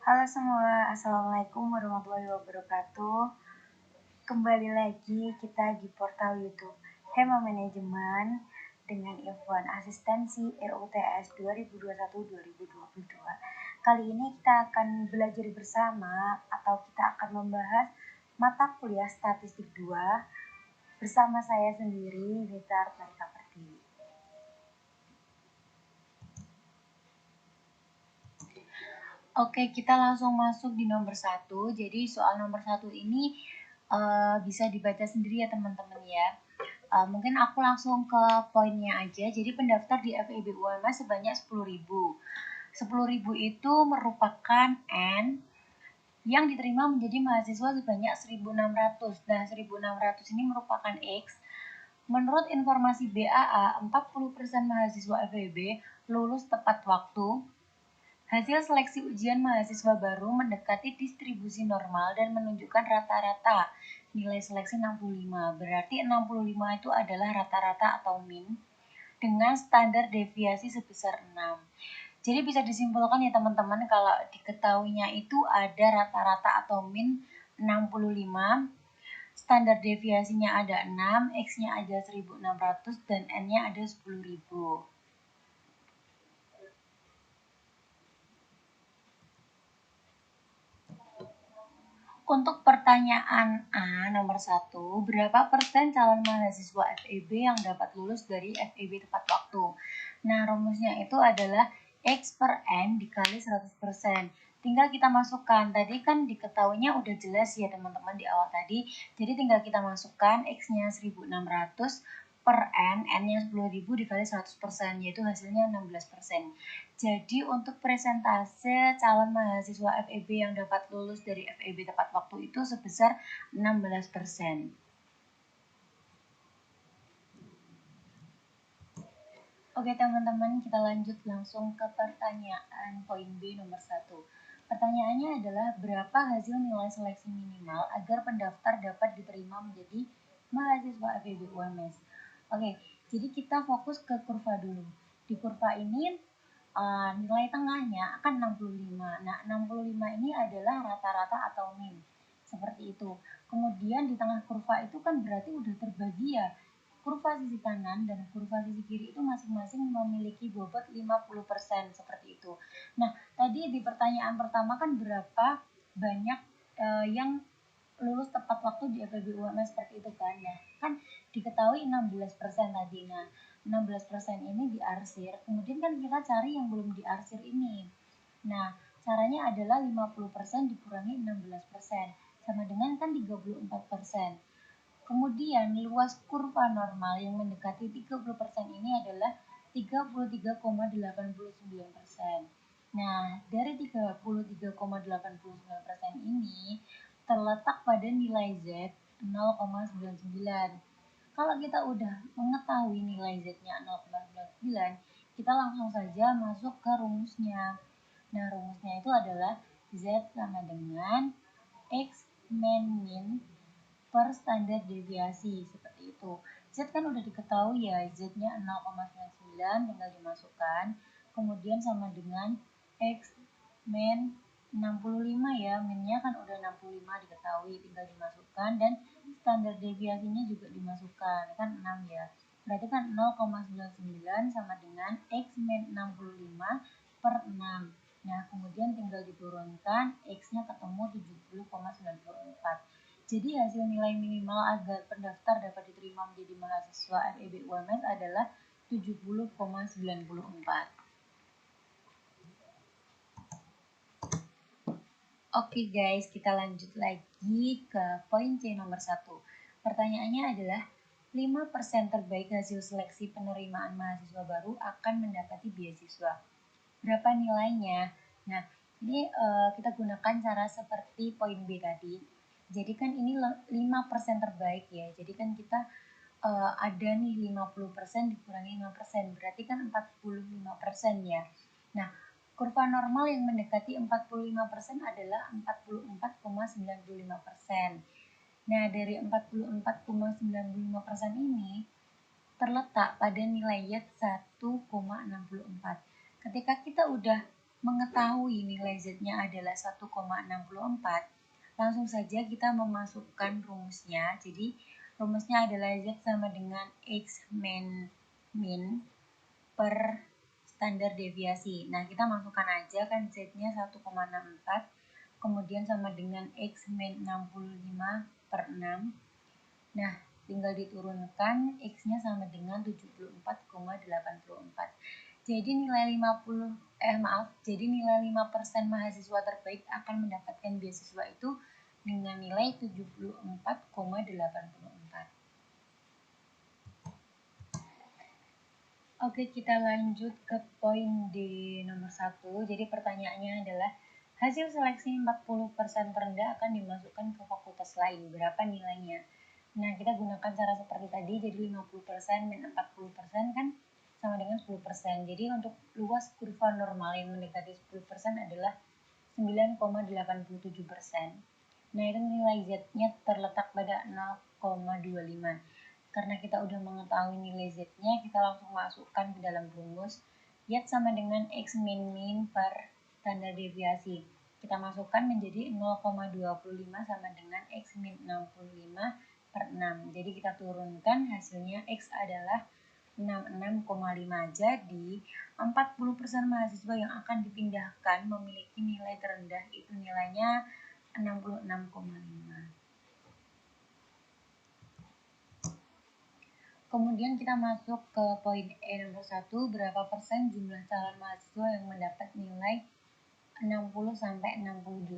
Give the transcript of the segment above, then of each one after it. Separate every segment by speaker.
Speaker 1: Halo semua, Assalamualaikum warahmatullahi wabarakatuh. Kembali lagi kita di portal YouTube Hema Manajemen dengan Ikhwan Asistensi RUTS 2021-2022. Kali ini kita akan belajar bersama atau kita akan membahas mata kuliah Statistik 2 bersama saya sendiri, Nita Marika Pertiwi. Oke, kita langsung masuk di nomor 1. Jadi soal nomor 1 ini bisa dibaca sendiri ya teman-teman ya. Mungkin aku langsung ke poinnya aja. Jadi pendaftar di FEB UMS sebanyak 10.000. 10.000 itu merupakan N yang diterima menjadi mahasiswa sebanyak 1.600. Nah, 1.600 ini merupakan X. Menurut informasi BAA, 40% mahasiswa FEB lulus tepat waktu. Hasil seleksi ujian mahasiswa baru mendekati distribusi normal dan menunjukkan rata-rata nilai seleksi 65. Berarti 65 itu adalah rata-rata atau min dengan standar deviasi sebesar 6. Jadi bisa disimpulkan ya teman-teman, kalau diketahuinya itu ada rata-rata atau min 65, standar deviasinya ada 6, X-nya ada 1.600 dan N-nya ada 10.000. Untuk pertanyaan A nomor 1, berapa persen calon mahasiswa FEB yang dapat lulus dari FEB tepat waktu? Nah, rumusnya itu adalah X per N dikali 100%. Tinggal kita masukkan, tadi kan diketahuinya udah jelas ya teman-teman di awal tadi. Jadi tinggal kita masukkan X-nya 1.600 per N, N-nya 10.000 dikali 100%, yaitu hasilnya 16%. Jadi untuk presentase calon mahasiswa FEB yang dapat lulus dari FEB tepat waktu itu sebesar 16%. Oke teman-teman, kita lanjut langsung ke pertanyaan poin B nomor 1. Pertanyaannya adalah berapa hasil nilai seleksi minimal agar pendaftar dapat diterima menjadi mahasiswa FEB UMS. Oke, jadi kita fokus ke kurva dulu. Di kurva ini nilai tengahnya akan 65. Nah, 65 ini adalah rata-rata atau min. Seperti itu. Kemudian di tengah kurva itu kan berarti udah terbagi ya. Kurva sisi kanan dan kurva sisi kiri itu masing-masing memiliki bobot 50% seperti itu. Nah, tadi di pertanyaan pertama kan berapa banyak yang lulus tepat waktu di FEB UMS seperti itu kan. Nah, kan diketahui 16% tadi. Nah, 16% ini diarsir. Kemudian kan kita cari yang belum diarsir ini. Nah, caranya adalah 50% dikurangi 16%. Sama dengan kan 34%. Kemudian luas kurva normal yang mendekati 30% ini adalah 33,89%. Nah, dari 33,89% ini terletak pada nilai Z 0,99. Kalau kita udah mengetahui nilai Z-nya 0,99, kita langsung saja masuk ke rumusnya. Nah, rumusnya itu adalah Z sama dengan X min min per standar deviasi, seperti itu. Z kan udah diketahui ya, Z-nya 0,99 tinggal dimasukkan. Kemudian sama dengan X min 65 ya, minnya kan udah 65 diketahui, tinggal dimasukkan dan standar deviasinya juga dimasukkan, kan 6 ya. Berarti kan 0,99 sama dengan X min 65 per 6. Nah, kemudian tinggal diturunkan, X-nya ketemu 70,94. Jadi hasil nilai minimal agar pendaftar dapat diterima menjadi mahasiswa FEB UMS adalah 70,94. Oke guys, kita lanjut lagi ke poin C nomor 1. Pertanyaannya adalah 5% terbaik hasil seleksi penerimaan mahasiswa baru akan mendapati beasiswa. Berapa nilainya? Nah, ini kita gunakan cara seperti poin B tadi. Jadi kan ini 5% terbaik ya. Jadi kan kita ada nih 50% dikurangi 5%, berarti kan 45% ya. Nah, kurva normal yang mendekati 45% adalah 44,95%. Nah, dari 44,95% ini terletak pada nilai Y 1,64. Ketika kita udah mengetahui nilai Z-nya adalah 1,64, langsung saja kita memasukkan rumusnya. Jadi rumusnya adalah Z sama dengan X min per standar deviasi. Nah, kita masukkan aja kan Z-nya 1,64, kemudian sama dengan X min 65 per 6. Nah, tinggal diturunkan X-nya sama dengan 74,84. Jadi nilai 5% mahasiswa terbaik akan mendapatkan beasiswa itu dengan nilai 74,84. Oke, kita lanjut ke poin D nomor 1. Jadi pertanyaannya adalah hasil seleksi 40% terendah akan dimasukkan ke fakultas lain. Berapa nilainya? Nah, kita gunakan cara seperti tadi. Jadi 50% min 40% kan sama dengan 10%. Jadi untuk luas kurva normal yang mendekati 10% adalah 9,87%. Nah, itu nilai Z-nya terletak pada 0,25. Karena kita udah mengetahui nilai Z-nya, kita langsung masukkan ke dalam rumus. Y sama dengan X min per standar deviasi. Kita masukkan menjadi 0,25 sama dengan X min 65 per 6. Jadi kita turunkan hasilnya X adalah 66,5. Jadi 40% mahasiswa yang akan dipindahkan memiliki nilai terendah itu nilainya 66,5. Kemudian kita masuk ke poin E nomor 1, berapa persen jumlah calon mahasiswa yang mendapat nilai 60 sampai 68.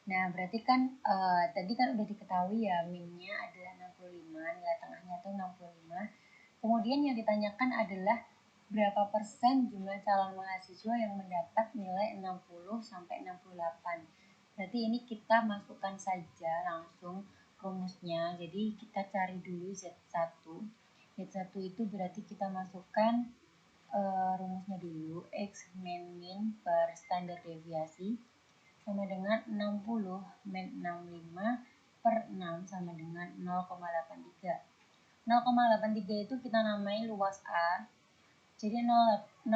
Speaker 1: Nah, berarti kan tadi kan udah diketahui ya, minnya adalah 65, nilai tengahnya itu 65. Kemudian yang ditanyakan adalah berapa persen jumlah calon mahasiswa yang mendapat nilai 60 sampai 68. Berarti ini kita masukkan saja langsung rumusnya. Jadi kita cari dulu Z1. Z1 itu berarti kita masukkan rumusnya dulu, X min per standar deviasi sama dengan 60 min 65 per 6 sama dengan 0,83. 0,83 itu kita namai luas A. Jadi 0,83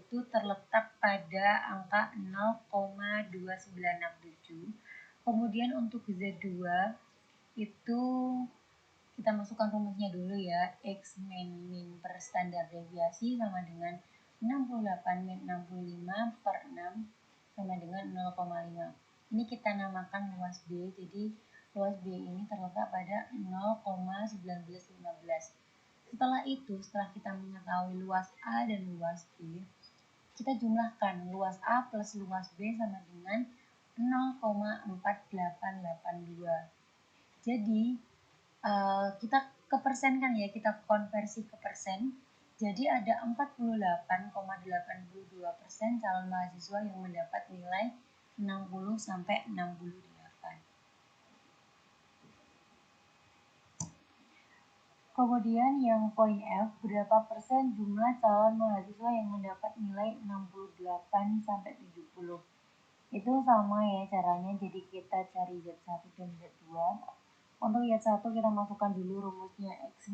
Speaker 1: itu terletak pada angka 0,2967. Kemudian untuk Z2 itu kita masukkan rumusnya dulu ya. X min per standar deviasi sama dengan 68 min 65 per 6 sama dengan 0,5. Ini kita namakan luas B. Jadi luas B ini terletak pada 0,1915. Setelah itu, setelah kita mengetahui luas A dan luas B, kita jumlahkan luas A plus luas B sama dengan 0,4882. Jadi kita ke persen kan ya, kita konversi ke persen. Jadi ada 48,82% calon mahasiswa yang mendapat nilai 60 sampai 68. Kemudian yang poin F, berapa persen jumlah calon mahasiswa yang mendapat nilai 68 sampai 70. Itu sama ya caranya, jadi kita cari Z1 dan Z2. Untuk Y1 kita masukkan dulu rumusnya X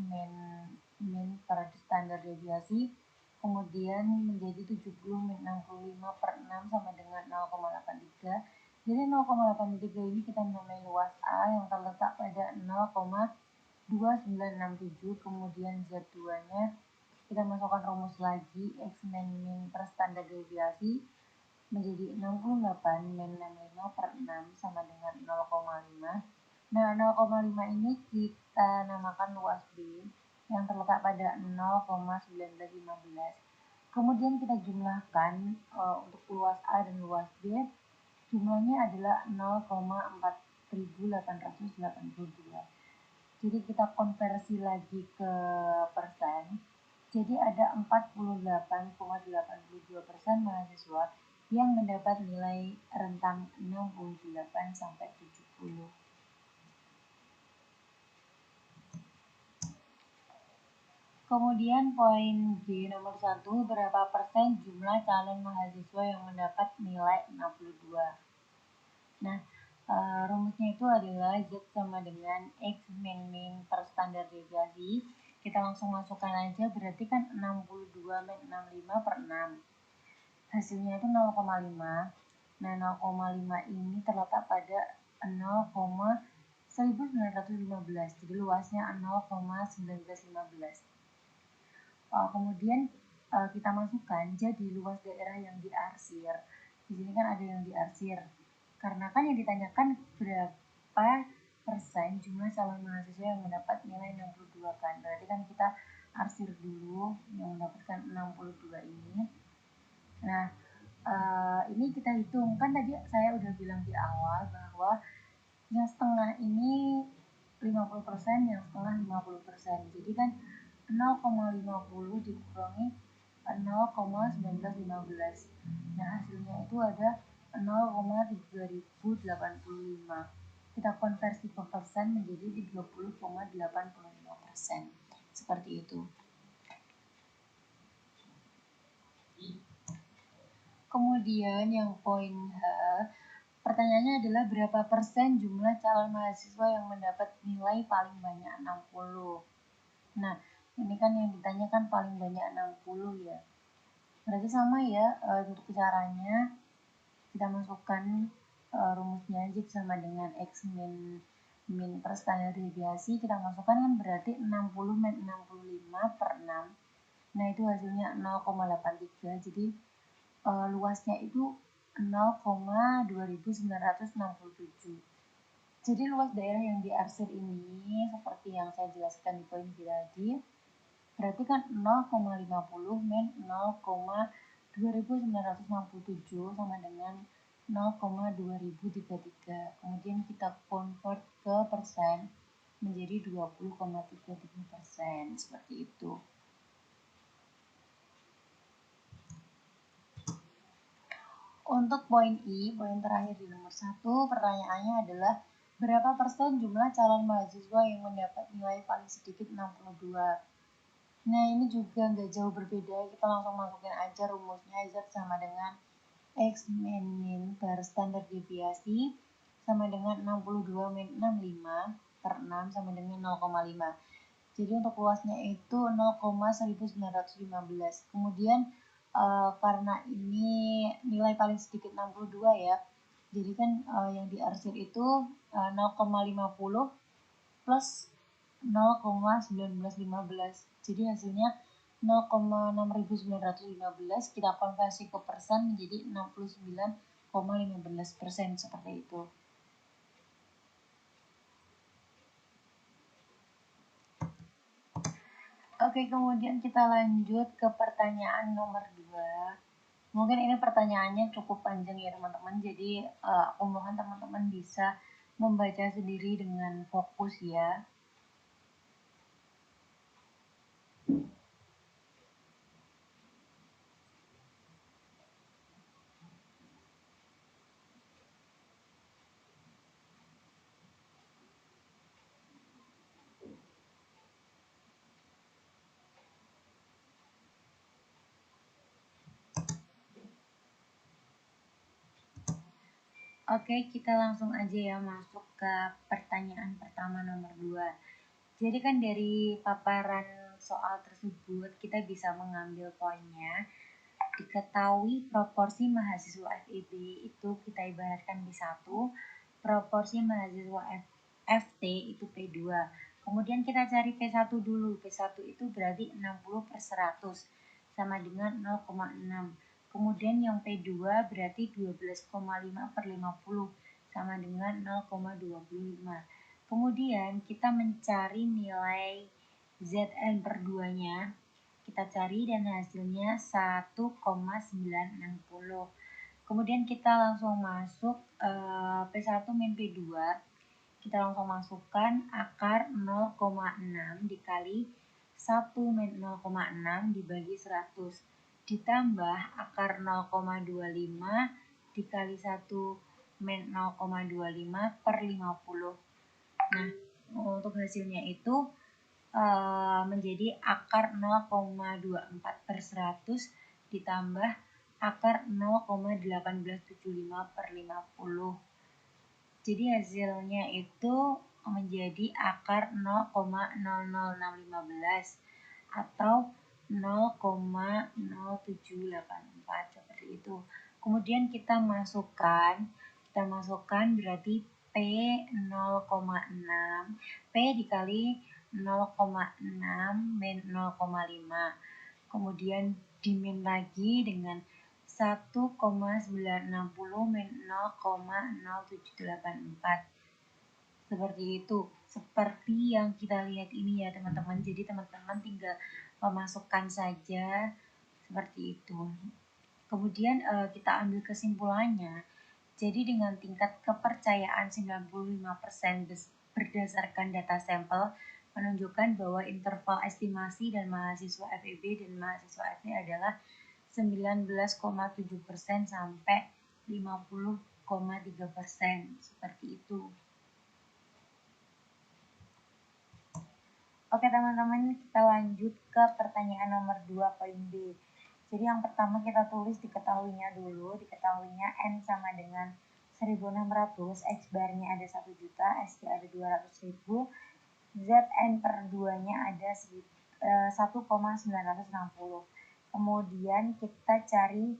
Speaker 1: min per standar deviasi, kemudian menjadi 70 min 65 per 6 sama dengan 0,83. Jadi 0,83 ini kita namai luas A yang terletak pada 0,2967. Kemudian Z2-nya kita masukkan rumus lagi, X min per standar deviasi menjadi 68 min 65 per 6 sama dengan 0,5. Nah, 0,5 ini kita namakan luas B yang terletak pada 0,1915. Kemudian kita jumlahkan untuk luas A dan luas B, jumlahnya adalah 0,4882. Jadi kita konversi lagi ke persen. Jadi ada 48,82% mahasiswa yang mendapat nilai rentang 68 sampai 70. Kemudian poin B nomor 1, berapa persen jumlah calon mahasiswa yang mendapat nilai 62. Nah, rumusnya itu adalah Z sama dengan X min per standar deviasi. Kita langsung masukkan aja, berarti kan 62 min 65 per 6. hasilnya itu 0,5. Nah, 0,5 ini terletak pada 0,1915. Jadi luasnya 0,1915. Kemudian kita masukkan jadi luas daerah yang diarsir. Di sini kan ada yang diarsir. Karena kan yang ditanyakan berapa persen jumlah calon mahasiswa yang mendapat nilai 62 kan. Berarti kan kita arsir dulu yang mendapatkan 62 ini. Nah, ini kita hitung. Kan tadi saya udah bilang di awal bahwa yang setengah ini 50%, yang setengah 50%. Jadi kan 0,50 dikurangi 0,1915. Nah, hasilnya itu ada 0,3085. Kita konversi ke persen menjadi 30,85%. Seperti itu. Kemudian yang poin H, pertanyaannya adalah berapa persen jumlah calon mahasiswa yang mendapat nilai paling banyak 60. Nah, ini kan yang ditanyakan paling banyak 60 ya. Berarti sama ya, untuk caranya kita masukkan rumusnya aja sama dengan X min per standar deviasi. Kita masukkan kan berarti 60 min 65 per 6. Nah, itu hasilnya 0,83. Jadi luasnya itu 0,2967. Jadi luas daerah yang diarsir ini seperti yang saya jelaskan di poin B tadi, berarti kan 0,50 min 0,2967 sama dengan 0,2033. Kemudian kita convert ke persen menjadi 20,33%, seperti itu. Untuk poin I, poin terakhir di nomor 1, pertanyaannya adalah berapa persen jumlah calon mahasiswa yang mendapat nilai paling sedikit 62. Nah, ini juga nggak jauh berbeda, kita langsung masukin aja rumusnya. Z sama dengan X min per standar deviasi sama dengan 62 min 65 per 6 sama dengan 0,5. Jadi untuk luasnya itu 0,1915. Kemudian karena ini nilai paling sedikit 62 ya, jadi kan yang diarsir itu 0,50 plus 0,1915. Jadi hasilnya 0,6915. Kita konversi ke persen menjadi 69,15%, seperti itu. Oke, kemudian kita lanjut ke pertanyaan nomor 2. Mungkin ini pertanyaannya cukup panjang ya teman-teman, jadi aku mohon teman-teman bisa membaca sendiri dengan fokus ya. Oke, kita langsung aja ya masuk ke pertanyaan pertama nomor 2. Jadi kan dari paparan soal tersebut kita bisa mengambil poinnya. Diketahui proporsi mahasiswa FIB itu kita ibaratkan B1, proporsi mahasiswa FT itu P2. Kemudian kita cari P1 dulu. P1 itu berarti 60/100 sama dengan 0,6. Kemudian yang P2 berarti 12,5/50 sama dengan 0,25. Kemudian kita mencari nilai Zn per 2-nya. Kita cari dan hasilnya 1,960. Kemudian kita langsung masuk P1 min P2. Kita langsung masukkan akar 0,6 dikali 1 min 0,6 dibagi 100 ditambah akar 0,25 dikali 1 min 0,25 per 50. Nah, untuk hasilnya itu menjadi akar 0,24/100 ditambah akar 0,1875 per 50. Jadi hasilnya itu menjadi akar 0,00615 atau 0,0784, seperti itu itu. Kemudian kita masukkan berarti P 0,6, P dikali 0,6 min 0,5. Kemudian dimin lagi dengan 1,960 min 0,0784. Seperti itu, seperti yang kita lihat ini ya teman-teman. Jadi teman-teman tinggal memasukkan saja seperti itu. Kemudian kita ambil kesimpulannya. Jadi dengan tingkat kepercayaan 95% berdasarkan data sampel menunjukkan bahwa interval estimasi dan mahasiswa FEB dan mahasiswa FE adalah 19,7% sampai 50,3%. Seperti itu. Oke teman-teman, kita lanjut ke pertanyaan nomor 2 poin B. Jadi yang pertama kita tulis diketahuinya dulu. Diketahuinya N sama dengan 1600, X barnya ada 1 juta, SC ada 200.000, ZN per 2-nya ada 1,960. Kemudian kita cari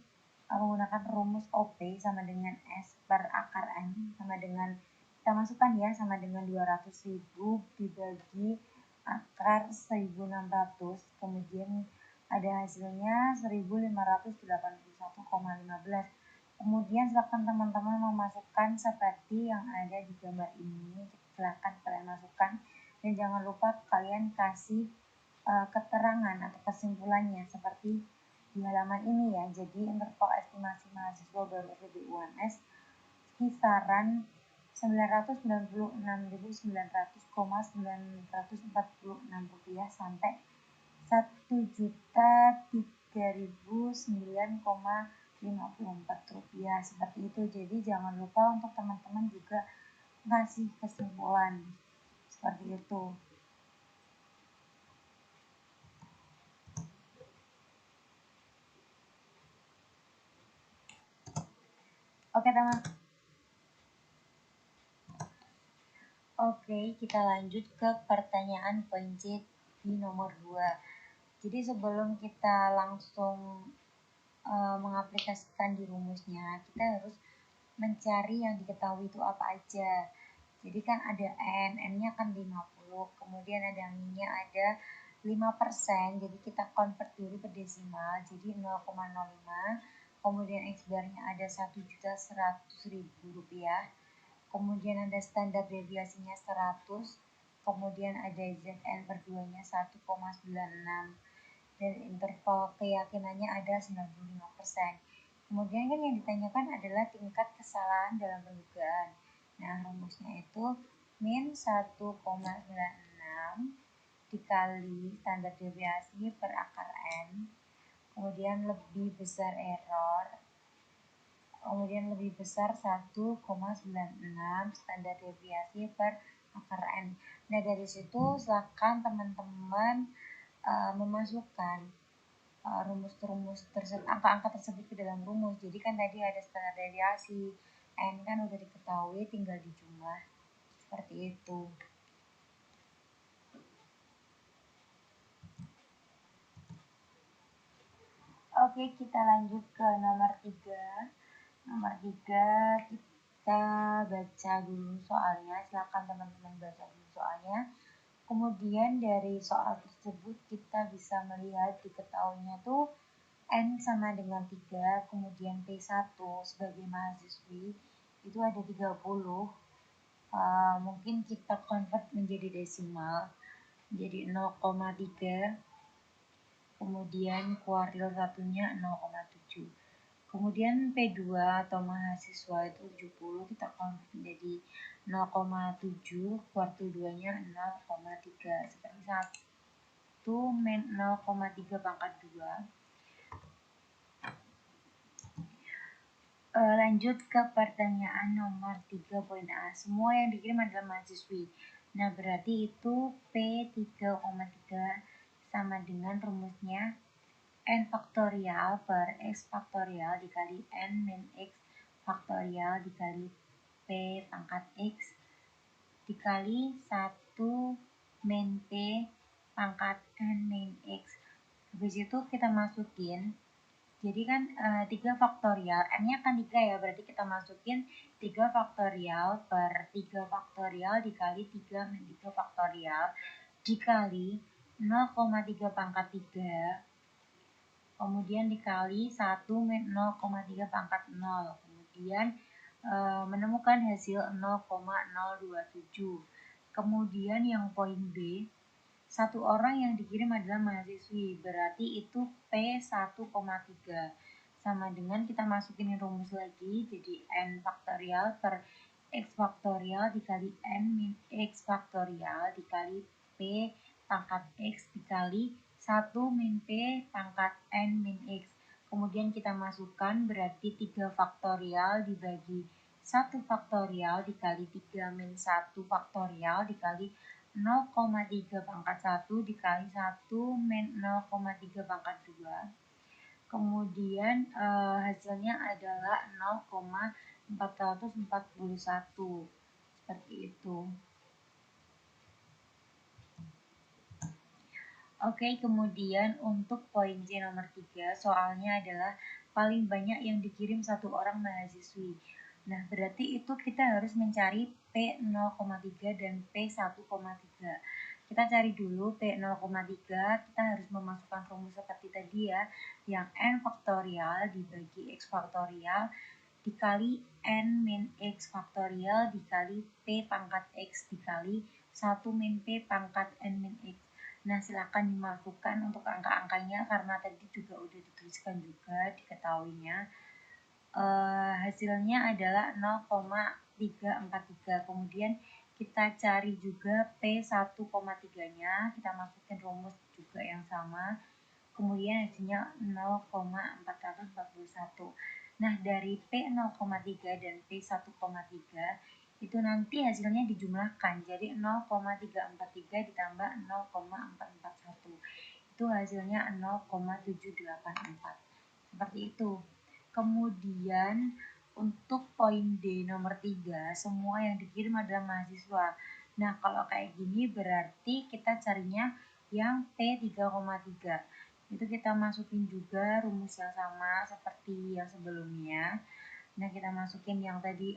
Speaker 1: menggunakan rumus OP sama dengan S per akar N sama dengan, kita masukkan ya, sama dengan 200.000 dibagi akar 1600, kemudian ada hasilnya 1581,15. Kemudian silakan teman-teman memasukkan seperti yang ada di gambar ini. Silakan kalian masukkan dan jangan lupa kalian kasih keterangan atau kesimpulannya seperti di halaman ini ya. Jadi interval estimasi mahasiswa baru FEB UNS kisaran 996.900,946 rupiah sampai 1.003.009,54 rupiah, seperti itu. Jadi jangan lupa untuk teman-teman juga ngasih kesimpulan seperti itu. Oke teman. Oke, kita lanjut ke pertanyaan poin C di nomor 2. Jadi sebelum kita langsung mengaplikasikan di rumusnya, kita harus mencari yang diketahui itu apa aja. Jadi kan ada N-nya kan 50, kemudian ada min-nya ada 5%, jadi kita convert dulu ke desimal, jadi 0,05, kemudian X barnya ada 1.100.000 rupiah, kemudian ada standar deviasinya 100, kemudian ada ZN per 2-nya 1,96, dan interval keyakinannya ada 95%. Kemudian kan yang ditanyakan adalah tingkat kesalahan dalam pendugaan. Nah, rumusnya itu min 1,96 dikali standar deviasi per akar N, kemudian lebih besar error, kemudian lebih besar 1,96 standar deviasi per akar N. Nah, dari situ silakan teman-teman memasukkan rumus-rumus tersebut, angka-angka tersebut ke dalam rumus. Jadi kan tadi ada standar deviasi, N kan udah diketahui, tinggal dijumlah seperti itu. Oke, kita lanjut ke nomor 3. Nomor 3 kita baca dulu soalnya. Silakan teman-teman baca dulu soalnya. Kemudian dari soal tersebut kita bisa melihat diketahuinya tuh N sama dengan 3, kemudian P1 sebagai mahasiswi itu ada 30. Mungkin kita convert menjadi desimal, menjadi 0,3, kemudian kuartil satunya 0,7. Kemudian P2 atau mahasiswa itu 70, kita convert menjadi 0,7, kuartil 2-nya 0,3, seperti 1 min 0,3 pangkat 2. Lanjut ke pertanyaan nomor 3 poin A. Semua yang dikirim adalah mahasiswi. Nah, berarti itu P3,3 sama dengan rumusnya N faktorial per X faktorial dikali N min X faktorial dikali P pangkat X dikali 1 min P pangkat N min X. Habis itu kita masukin Jadi kan 3 faktorial, n-nya kan 3 ya, berarti kita masukin 3 faktorial per 3 faktorial dikali 3 min 3 faktorial dikali 0,3 pangkat 3, kemudian dikali 1 min 0,3 pangkat 0, kemudian menemukan hasil 0,027. Kemudian yang poin B, satu orang yang dikirim adalah mahasiswi, berarti itu P1,3 sama dengan kita masukin rumus lagi, jadi N faktorial per X faktorial dikali N min X faktorial dikali P pangkat X dikali 1 min P pangkat N min X. Kemudian kita masukkan, berarti 3 faktorial dibagi 1 faktorial dikali 3 min 1 faktorial dikali 0,3 pangkat 1 dikali 1 min 0,3 pangkat 2. Kemudian hasilnya adalah 0,441. Seperti itu. Oke, kemudian untuk poin C nomor 3, soalnya adalah paling banyak yang dikirim satu orang mahasiswi. Nah, berarti itu kita harus mencari P0,3 dan P1,3. Kita cari dulu P0,3, kita harus memasukkan rumus seperti tadi ya, yang N faktorial dibagi X faktorial dikali N min X faktorial dikali P pangkat X dikali 1 min P pangkat N min X. Nah, silakan dimasukkan untuk angka-angkanya karena tadi juga udah dituliskan juga diketahuinya. Hasilnya adalah 0,343. Kemudian kita cari juga P1,3-nya, kita masukin rumus juga yang sama. Kemudian hasilnya 0,441. Nah, dari P0,3 dan P1,3 itu nanti hasilnya dijumlahkan, jadi 0,343 ditambah 0,441 itu hasilnya 0,784. Seperti itu. Kemudian untuk poin D nomor 3, semua yang dikirim adalah mahasiswa. Nah, kalau kayak gini berarti kita carinya yang P3,3. Itu kita masukin juga rumus yang sama seperti yang sebelumnya. Nah, kita masukin yang tadi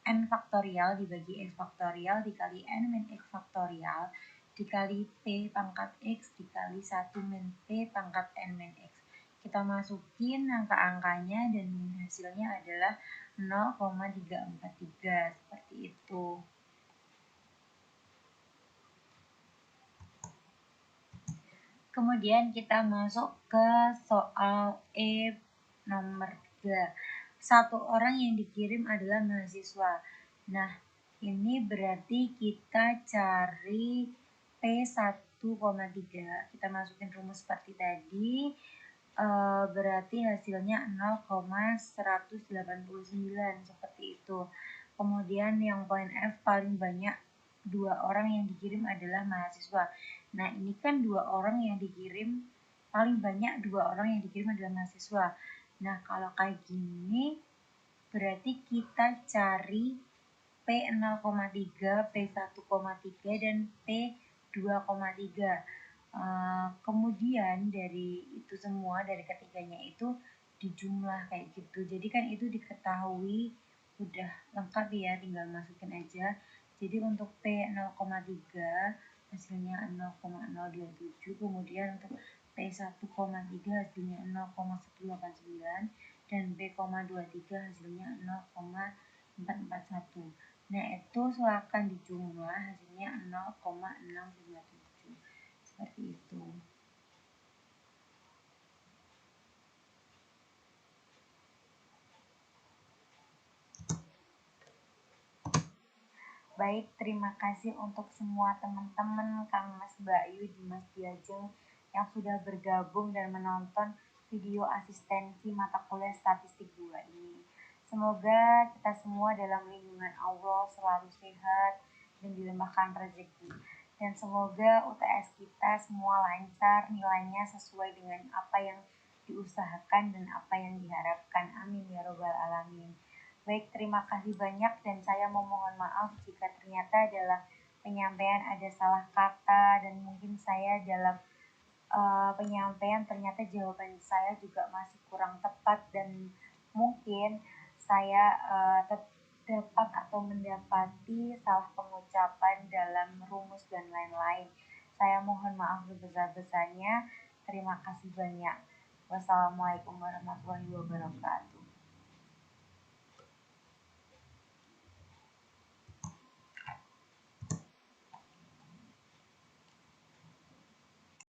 Speaker 1: N faktorial dibagi X faktorial dikali N min X faktorial dikali P pangkat X dikali 1 min P pangkat N min X. Kita masukin angka-angkanya dan hasilnya adalah 0,343 seperti itu. Kemudian kita masuk ke soal E nomor 3. Satu orang yang dikirim adalah mahasiswa. Nah, ini berarti kita cari P1,3. Kita masukin rumus seperti tadi. Berarti hasilnya 0,189 seperti itu. Kemudian yang poin F, paling banyak 2 orang yang dikirim adalah mahasiswa. Nah, ini kan 2 orang yang dikirim, paling banyak 2 orang yang dikirim adalah mahasiswa. Nah, kalau kayak gini berarti kita cari P0,3, P1,3 dan P2,3. Kemudian dari itu semua, dari ketiganya itu dijumlah kayak gitu. Jadi kan itu diketahui udah lengkap ya, tinggal masukin aja. Jadi untuk P0,3 hasilnya 0,027, kemudian untuk P1,3 hasilnya 0,189 dan B,23 hasilnya 0,441. Nah, itu silakan dijumlah, hasilnya 0,657. Seperti itu. Baik, terima kasih untuk semua teman-teman, Kang Mas Bayu, Dimas Diajeng yang sudah bergabung dan menonton video asistensi mata kuliah statistik 2 ini. Semoga kita semua dalam lindungan Allah selalu sehat dan dilimpahkan rezeki. Dan semoga UTS kita semua lancar, nilainya sesuai dengan apa yang diusahakan dan apa yang diharapkan. Amin ya robbal alamin. Baik, terima kasih banyak dan saya memohon maaf jika ternyata dalam penyampaian ada salah kata dan mungkin saya dalam penyampaian ternyata jawaban saya juga masih kurang tepat dan mungkin saya terdapat atau mendapati salah pengucapan dalam rumus dan lain-lain. Saya mohon maaf sebesar-besarnya. Terima kasih banyak. Wassalamualaikum warahmatullahi wabarakatuh.